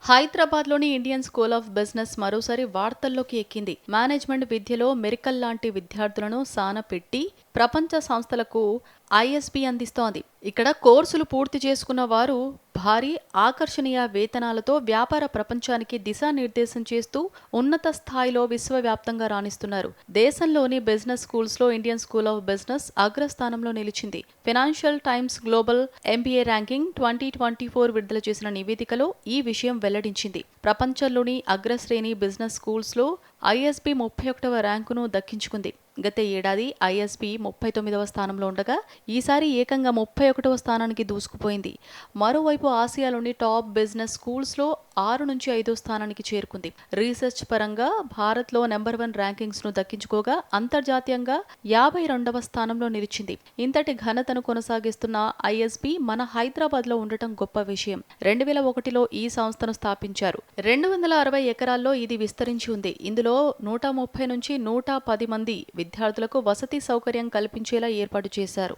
హైదరాబాద్లోని Indian school of business మరోసారి వార్తల్లోకి ఎక్కింది. మేనేజ్మెంట్ విద్యలో మెరికల్ లాంటి విద్యార్థులను సానపెట్టి ప్రపంచ సంస్థలకు ఐఎస్బి అందిస్తోంది. ఇక్కడ కోర్సులు పూర్తి చేసుకున్న వారు భారీ ఆకర్షణీయ వేతనాలతో వ్యాపార ప్రపంచానికి దిశానిర్దేశం చేస్తూ ఉన్నత స్థాయిలో విశ్వవ్యాప్తంగా రాణిస్తున్నారు. దేశంలోని బిజినెస్ స్కూల్స్లో ఇండియన్ స్కూల్ ఆఫ్ బిజినెస్ అగ్రస్థానంలో నిలిచింది. Financial times global MBA ranking 2024 విడుదల చేసిన నివేదికలో ఈ విషయం వెల్లడించింది. ప్రపంచంలోని అగ్రశ్రేణి బిజినెస్ స్కూల్స్లో ఐఎస్బి 31వ ర్యాంకును దక్కించుకుంది. గత ఏడాది ఐఎస్బి 39వ స్థానంలో ఉండగా ఈసారి ఏకంగా 31వ స్థానానికి దూసుకుపోయింది. మరోవైపు ఆసియాలోని టాప్ బిజినెస్ స్కూల్స్లో 6 నుంచి 5వ స్థానానికి చేరుకుంది. రీసెర్చ్ పరంగా భారత్లో నెంబర్ 1 ర్యాంకింగ్స్ను దక్కించుకోగా అంతర్జాతీయంగా 52వ స్థానంలో నిలిచింది. ఇంతటి ఘనతను కొనసాగిస్తున్న ఐఎస్బి మన హైదరాబాద్లో ఉండటం గొప్ప విషయం. 2001లో ఈ సంస్థను స్థాపించారు. 260 ఎకరాల్లో ఇది విస్తరించి ఉంది. ఇందులో 130 నుంచి 110 మంది విద్యార్థులకు వసతి సౌకర్యం కల్పించేలా ఏర్పాటు చేశారు.